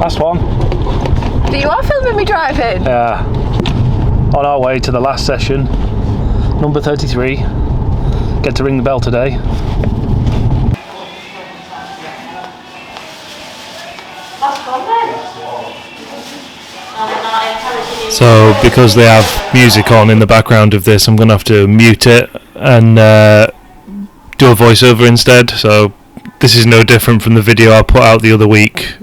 Last one. But you are filming me driving? Yeah. On our way to the last session, number 33. Get to ring the bell today. So because they have music on in the background of this, I'm going to have to mute it and do a voiceover instead. So this is no different from the video I put out the other week.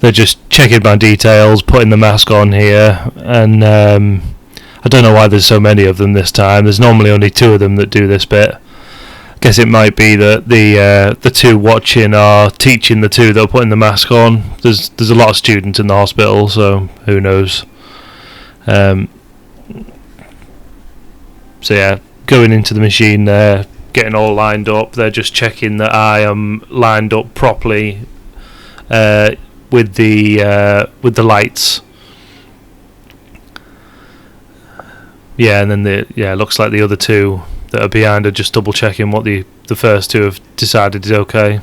They're just checking my details, putting the mask on here, and I don't know why there's so many of them this time. There's normally only 2 of them that do this bit. I guess it might be that the 2 watching are teaching the 2 that are putting the mask on. There's a lot of students in the hospital, so who knows. So yeah, going into the machine there, getting all lined up. They're just checking that I am lined up properly with the lights. Yeah, and then it looks like the other 2 that are behind are just double checking what the first 2 have decided is okay.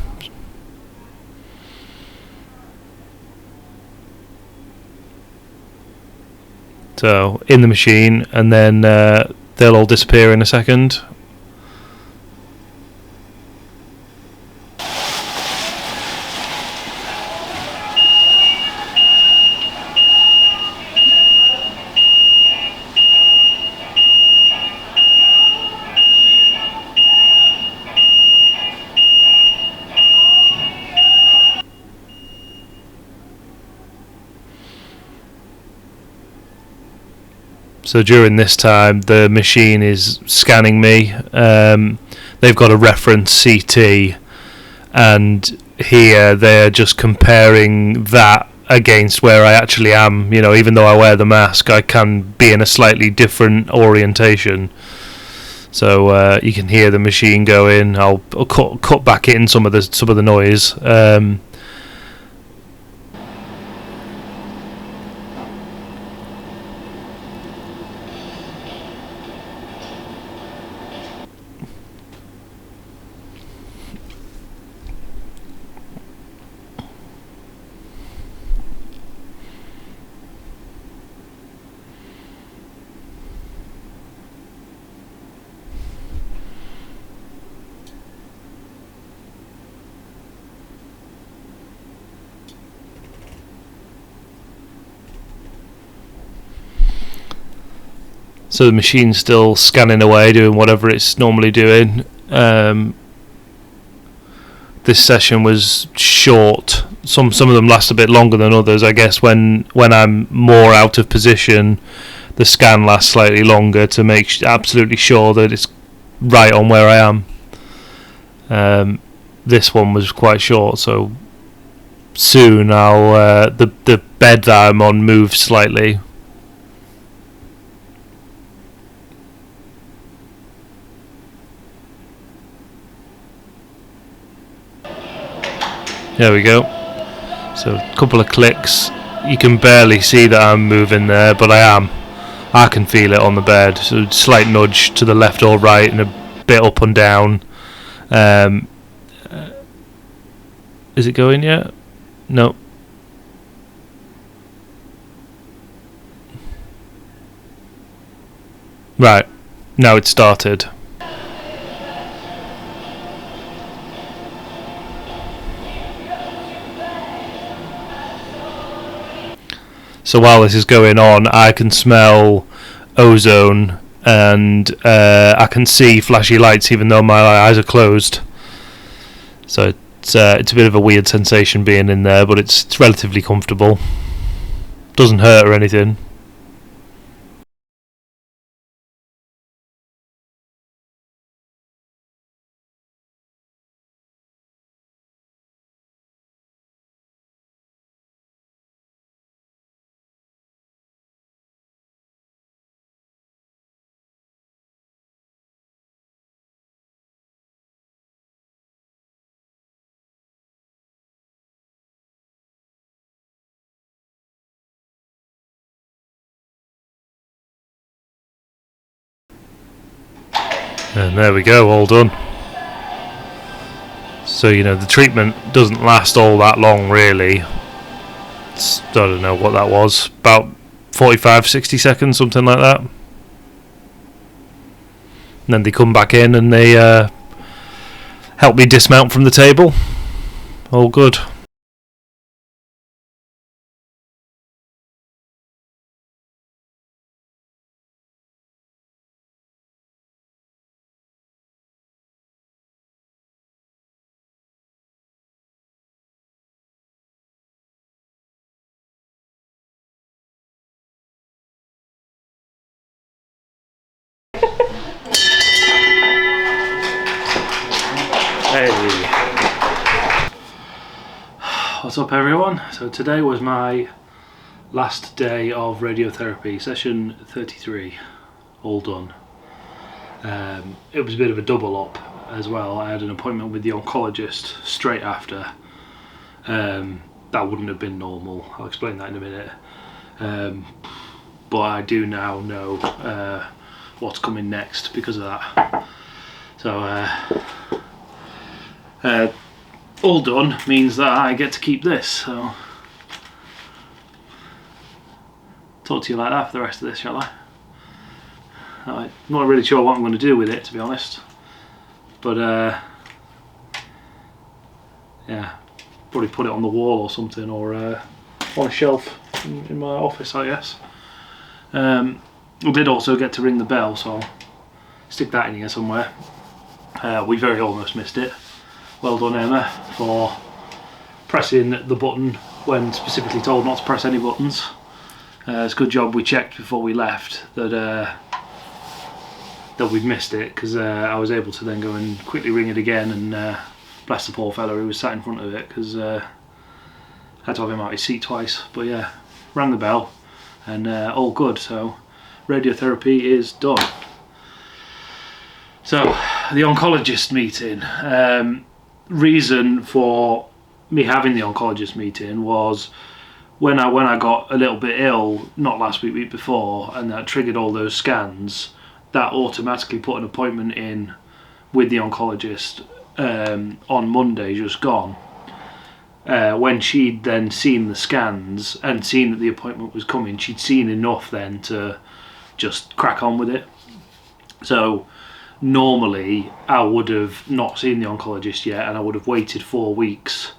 So in the machine, and then they'll all disappear in a second. So during this time, the machine is scanning me. They've got a reference CT, and here they're just comparing that against where I actually am. You know, even though I wear the mask, I can be in a slightly different orientation. So you can hear the machine going. I'll cut back in some of the noise. So the machine's still scanning away, doing whatever it's normally doing. This session was short. Some of them last a bit longer than others. I guess when I'm more out of position, the scan lasts slightly longer to make absolutely sure that it's right on where I am. This one was quite short, so soon I'll the bed that I'm on moves slightly. There we go. So a couple of clicks. You can barely see that I'm moving there, but I am. I can feel it on the bed. So slight nudge to the left or right and a bit up and down. Is it going yet? No. Right. Now it's started. So while this is going on, I can smell ozone and I can see flashy lights even though my eyes are closed. So it's a bit of a weird sensation being in there, but it's relatively comfortable. Doesn't hurt or anything. And there we go, all done. So, you know, the treatment doesn't last all that long, really. I don't know what that was, about 45, 60 seconds, something like that. And then they come back in and they help me dismount from the table. All good. Hey. What's up, everyone? So today was my last day of radiotherapy, session 33, all done. It was a bit of a double up as well. I had an appointment with the oncologist straight after. That wouldn't have been normal. I'll explain that in a minute. But I do now know what's coming next because of that. So all done means that I get to keep this. So talk to you like that for the rest of this, shall I? I'm not really sure what I'm going to do with it, to be honest. But yeah, probably put it on the wall or something, or on a shelf in my office, I guess. I did also get to ring the bell, so I'll stick that in here somewhere. We very almost missed it. Well done, Emma, for pressing the button when specifically told not to press any buttons. It's a good job we checked before we left that we'd missed it, because I was able to then go and quickly ring it again and bless the poor fella who was sat in front of it, because I had to have him out his seat twice. But yeah, rang the bell and all good. So radiotherapy is done. So the oncologist meeting. Reason for me having the oncologist meeting was when I got a little bit ill, not last week, week before, and that triggered all those scans. That automatically put an appointment in with the oncologist on Monday, just gone. When she'd then seen the scans and seen that the appointment was coming, she'd seen enough then to just crack on with it. So normally I would have not seen the oncologist yet, and I would have waited 4 weeks,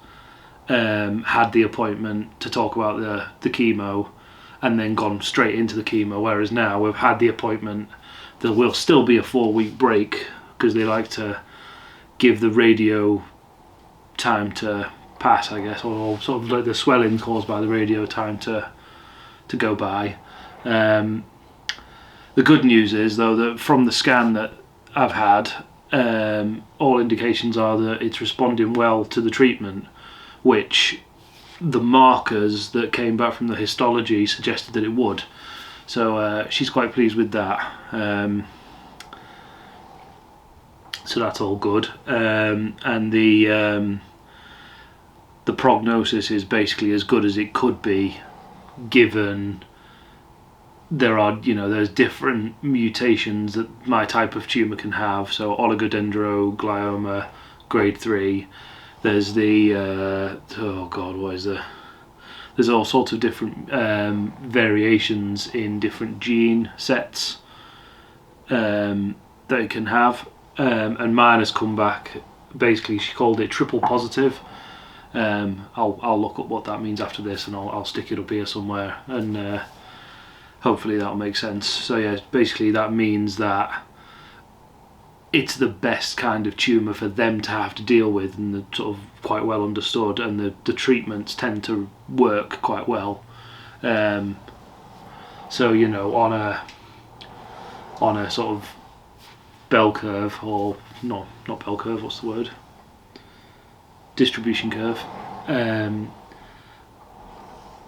had the appointment to talk about the chemo, and then gone straight into the chemo. Whereas now we've had the appointment, there will still be a 4-week break, because they like to give the radio time to pass, I guess, or sort of like the swelling caused by the radio time to go by. The good news is, though, that from the scan that I've had, all indications are that it's responding well to the treatment, which the markers that came back from the histology suggested that it would. So she's quite pleased with that. So that's all good. And the prognosis is basically as good as it could be, given there's different mutations that my type of tumour can have. So oligodendroglioma grade 3. There's the there's all sorts of different variations in different gene sets that it can have, and mine has come back. Basically, she called it triple positive. I'll look up what that means after this, and I'll stick it up here somewhere, and hopefully that'll make sense. So yeah, basically that means that it's the best kind of tumour for them to have to deal with, and they're sort of quite well understood, and the treatments tend to work quite well. So on a sort of bell curve, or not bell curve, what's the word? Distribution curve.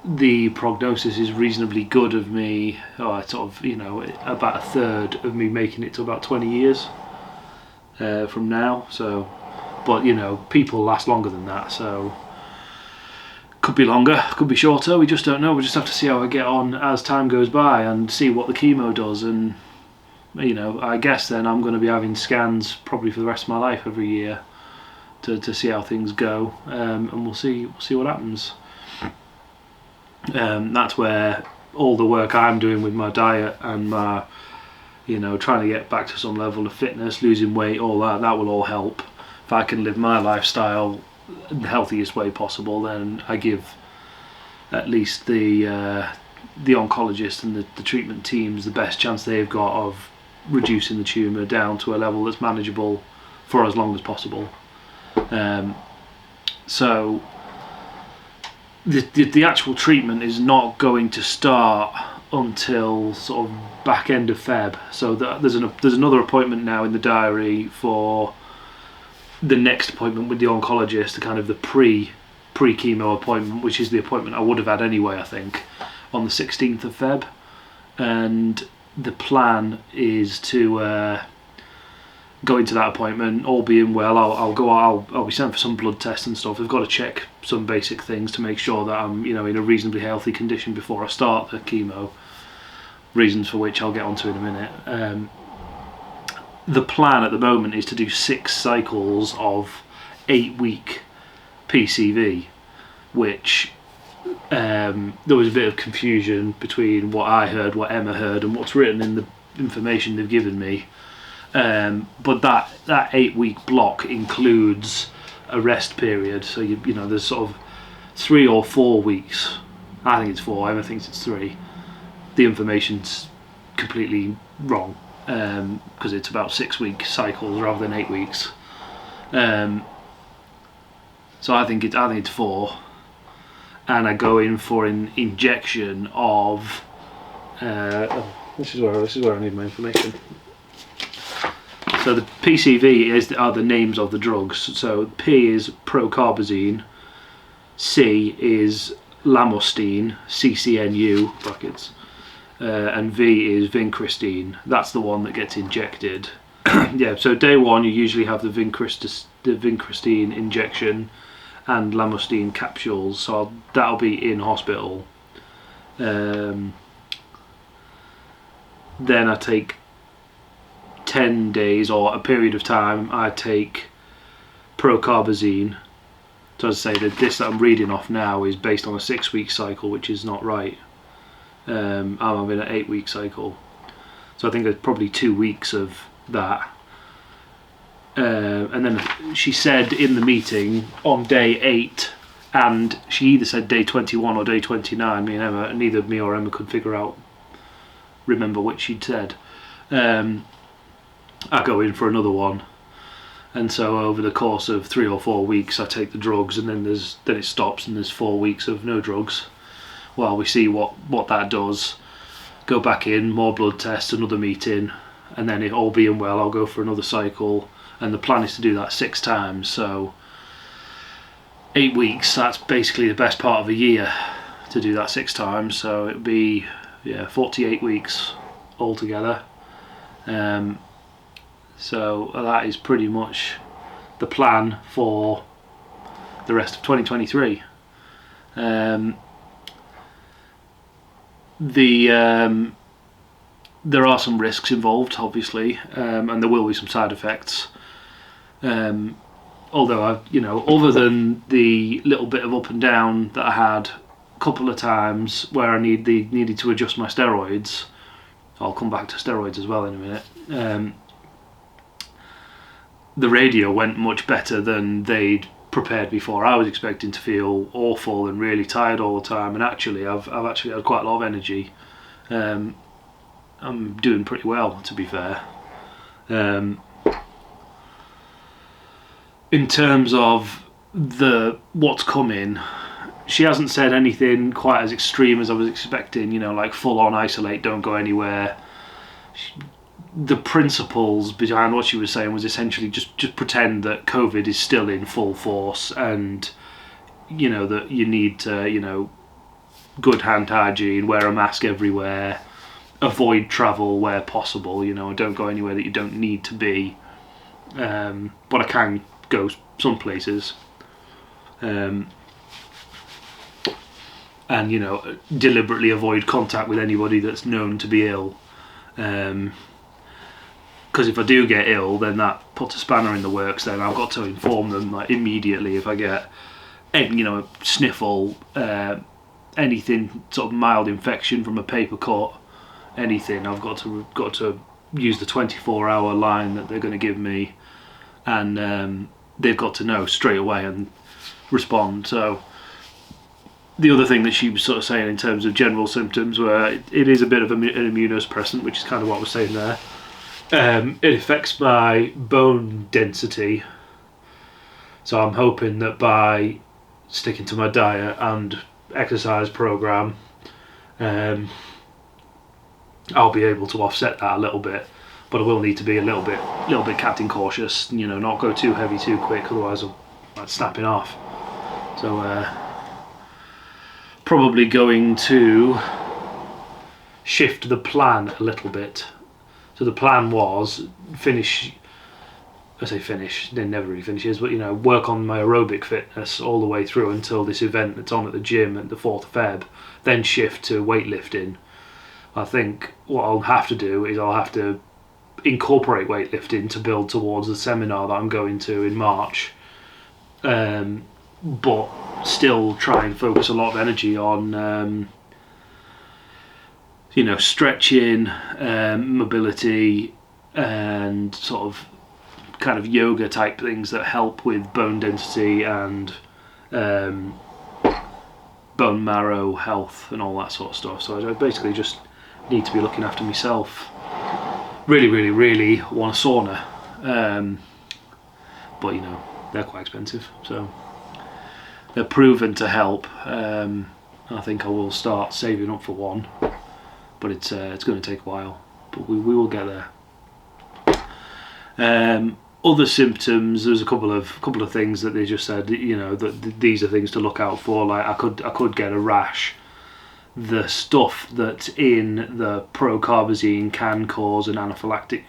The prognosis is reasonably good of me, about a third of me making it to about 20 years from now. So, but people last longer than that, so could be longer, could be shorter, we just don't know. We just have to see how I get on as time goes by, and see what the chemo does. And I guess then I'm going to be having scans probably for the rest of my life every year, to see how things go, and we'll see what happens. That's where all the work I'm doing with my diet and my, trying to get back to some level of fitness, losing weight, all that will all help. If I can live my lifestyle in the healthiest way possible, then I give at least the oncologist and the treatment teams the best chance they've got of reducing the tumour down to a level that's manageable for as long as possible. So the actual treatment is not going to start until sort of back end of Feb. So there's another appointment now in the diary for the next appointment with the oncologist, the kind of the pre-chemo appointment, which is the appointment I would have had anyway, I think, on the 16th of Feb. And the plan is to go into that appointment, all being well. I'll be sent for some blood tests and stuff. I've got to check some basic things to make sure that I'm in a reasonably healthy condition before I start the chemo, reasons for which I'll get onto in a minute. The plan at the moment is to do 6 cycles of 8-week PCV, which there was a bit of confusion between what I heard, what Emma heard, and what's written in the information they've given me. But that 8-week block includes a rest period, so there's sort of 3 or 4 weeks. I think it's 4. Emma thinks it's 3. The information's completely wrong, because it's about 6-week cycles rather than 8 weeks. So I think it's 4, and I go in for an injection of. This is where I need my information. So the PCV are the names of the drugs. So P is procarbazine, C is lamostine, CCNU brackets, and V is vincristine. That's the one that gets injected. Yeah. So day 1 you usually have the vincristine injection and lamostine capsules. So that'll be in hospital. Then I take 10 days or a period of time, I take procarbazine. So as I say, this that I'm reading off now is based on a 6-week cycle, which is not right. I'm having an 8-week cycle, so I think there's probably 2 weeks of that. And then she said in the meeting on day 8, and she either said day 21 or day 29. Me and Emma, neither me or Emma could remember which she'd said. I go in for another one, and so over the course of 3 or 4 weeks I take the drugs, and then it stops, and there's 4 weeks of no drugs while we see what that does. Go back in, more blood tests, another meeting, and then it all being well I'll go for another cycle, and the plan is to do that 6 times. So 8 weeks, that's basically the best part of a year to do that 6 times, so it'd be 48 weeks altogether. So that is pretty much the plan for the rest of 2023. There are some risks involved, obviously, and there will be some side effects. Although other than the little bit of up and down that I had a couple of times where I needed to adjust my steroids, I'll come back to steroids as well in a minute. The radio went much better than they'd prepared before. I was expecting to feel awful and really tired all the time, and actually I've actually had quite a lot of energy. I'm doing pretty well, to be fair. In terms of what's coming, she hasn't said anything quite as extreme as I was expecting, like full on isolate, don't go anywhere. The principles behind what she was saying was essentially just pretend that COVID is still in full force, and that you need to good hand hygiene, wear a mask everywhere, avoid travel where possible, don't go anywhere that you don't need to be, but I can go some places, and deliberately avoid contact with anybody that's known to be ill, because if I do get ill, then that puts a spanner in the works, then I've got to inform them like immediately if I get any, a sniffle, anything sort of mild infection from a paper cut, anything. I've got to use the 24-hour line that they're going to give me, and they've got to know straight away and respond. So the other thing that she was sort of saying in terms of general symptoms were it is a bit of an immunosuppressant, which is kind of what I was saying there. It affects my bone density, so I'm hoping that by sticking to my diet and exercise program, I'll be able to offset that a little bit. But I will need to be a little bit captain cautious, not go too heavy too quick, otherwise I'm like snapping off. So probably going to shift the plan a little bit. So the plan was finish, it never really finishes, but work on my aerobic fitness all the way through until this event that's on at the gym at the 4th of Feb, then shift to weightlifting. I think what I'll have to do is I'll have to incorporate weightlifting to build towards the seminar that I'm going to in March, but still try and focus a lot of energy on stretching, mobility, and sort of kind of yoga type things that help with bone density and bone marrow health and all that sort of stuff. So I basically just need to be looking after myself. Really, really, really want a sauna, but they're quite expensive, so they're proven to help. I think I will start saving up for one, but it's going to take a while, but we will get there. Other symptoms, there's a couple of things that they just said, that these are things to look out for. Like I could get a rash. The stuff that's in the procarbazine can cause an anaphylactic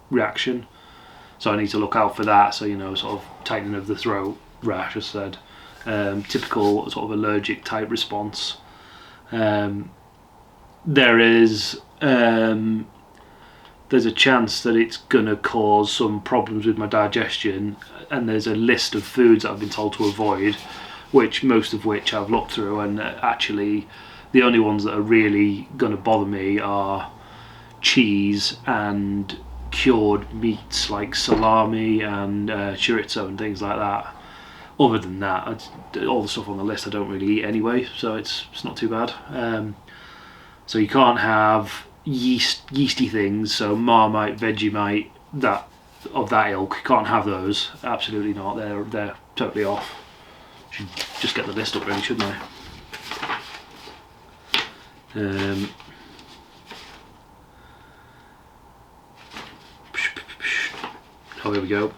reaction, so I need to look out for that. So sort of tightening of the throat, rash, as I said, typical sort of allergic type response. There's a chance that it's going to cause some problems with my digestion, and there's a list of foods that I've been told to avoid, most of which I've looked through, and actually the only ones that are really going to bother me are cheese and cured meats like salami and chorizo and things like that. Other than that, all the stuff on the list I don't really eat anyway, so it's not too bad. So you can't have yeasty things, so Marmite, Vegemite, that of that ilk, you can't have those. Absolutely not. They're totally off. Should just get the list up really, shouldn't I? Oh, here we go.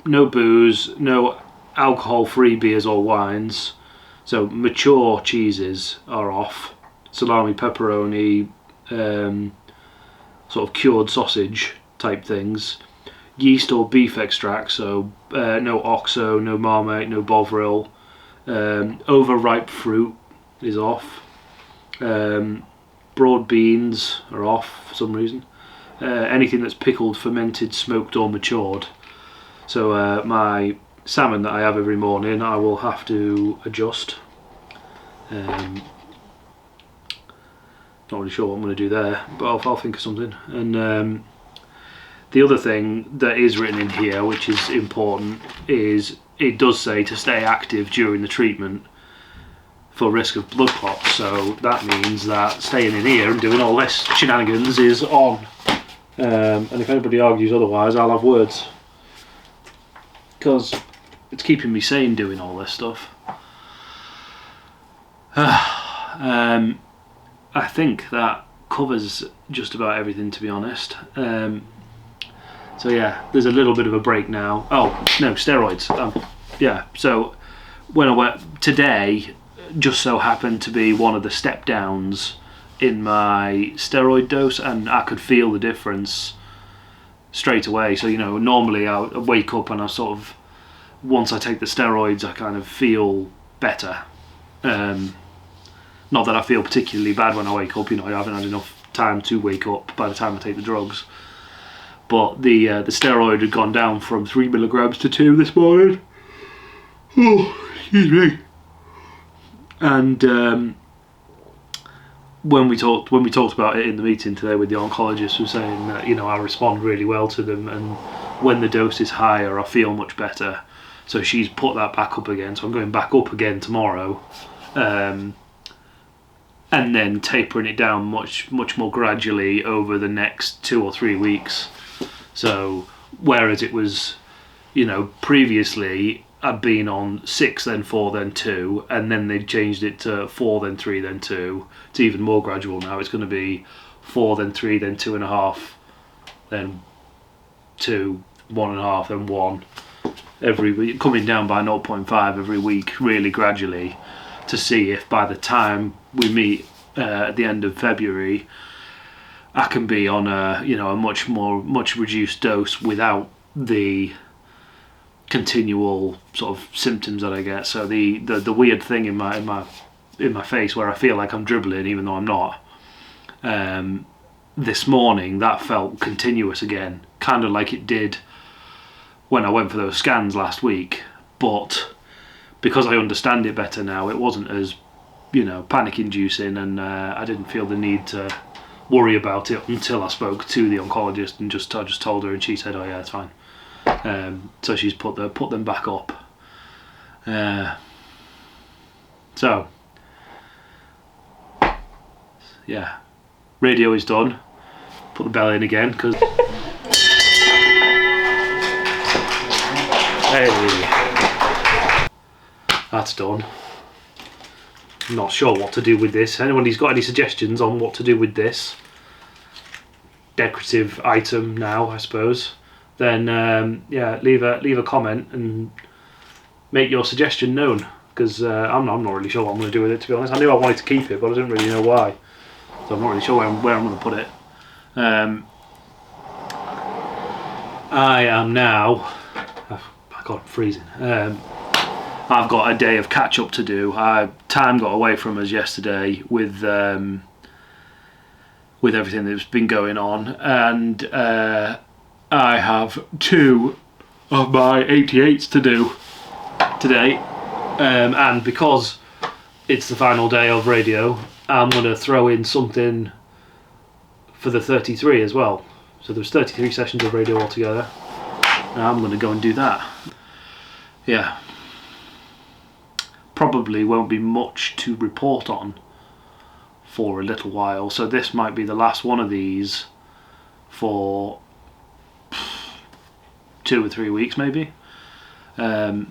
No booze, no alcohol-free beers or wines. So mature cheeses are off. Salami, pepperoni, sort of cured sausage type things. Yeast or beef extract, so no Oxo, no Marmite, no Bovril. Overripe fruit is off. Broad beans are off for some reason. Anything that's pickled, fermented, smoked or matured. So my salmon that I have every morning I will have to adjust. Not really sure what I'm going to do there, but I'll think of something. And the other thing that is written in here, which is important, is it does say to stay active during the treatment for risk of blood clots. So that means that staying in here and doing all this shenanigans is on. And if anybody argues otherwise, I'll have words, because it's keeping me sane doing all this stuff. I think that covers just about everything, to be honest. So yeah, there's a little bit of a break now. Oh no, steroids. Yeah, so when I went today, just so happened to be one of the step downs in my steroid dose, and I could feel the difference straight away. So normally I wake up and I sort of, once I take the steroids, I kind of feel better. Not that I feel particularly bad when I wake up, I haven't had enough time to wake up by the time I take the drugs. but the steroid had gone down from 3 milligrams to 2 this morning. Oh, excuse me. And when we talked about it in the meeting today with the oncologist, was saying that, you know, I respond really well to them, and when the dose is higher I feel much better. So she's put that back up again, so I'm going back up again tomorrow, and then tapering it down much more gradually over the next 2 or 3 weeks. So whereas it was, you know, previously I'd been on 6, then 4, then 2, and then they changed it to 4, then 3, then 2. It's even more gradual now. It's going to be 4, then 3, then 2.5, then 2, 1.5, then 1. Every week, coming down by 0.5 every week, really gradually, to see if by the time we meet at the end of February, I can be on a, you know, a much reduced dose without the continual sort of symptoms that I get. So the weird thing in my face where I feel like I'm dribbling even though I'm not. This morning that felt continuous again, kind of like it did when I went for those scans last week, but because I understand it better now, it wasn't as, you know, panic inducing, and I didn't feel the need to worry about it until I spoke to the oncologist, and I just told her, and she said, oh yeah, it's fine. So she's put them back up. So yeah, radio is done. Put the bell in again because hey, that's done. I'm not sure what to do with this. Anyone who's got any suggestions on what to do with this decorative item now, I suppose, then yeah, leave a comment and make your suggestion known, because I'm not really sure what I'm going to do with it, to be honest. I knew I wanted to keep it, but I didn't really know why, so I'm not really sure where I'm going to put it. I am now, God, I'm freezing. I've got a day of catch up to do. Time got away from us yesterday with everything that's been going on, and I have 2 of my 88s to do today, and because it's the final day of radio, I'm going to throw in something for the 33 as well. So there's 33 sessions of radio altogether, and I'm going to go and do that. Yeah, probably won't be much to report on for a little while, so this might be the last one of these for 2 or 3 weeks maybe, unless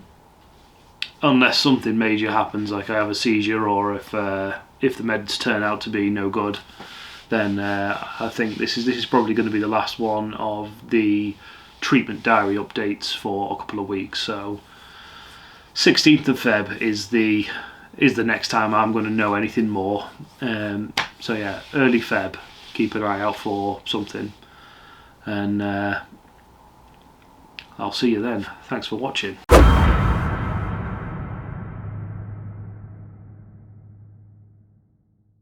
something major happens, like I have a seizure, or if the meds turn out to be no good, then I think this is probably going to be the last one of the treatment diary updates for a couple of weeks. So 16th of Feb is the next time I'm going to know anything more. So yeah, early Feb, keep an eye out for something, and I'll see you then. Thanks for watching.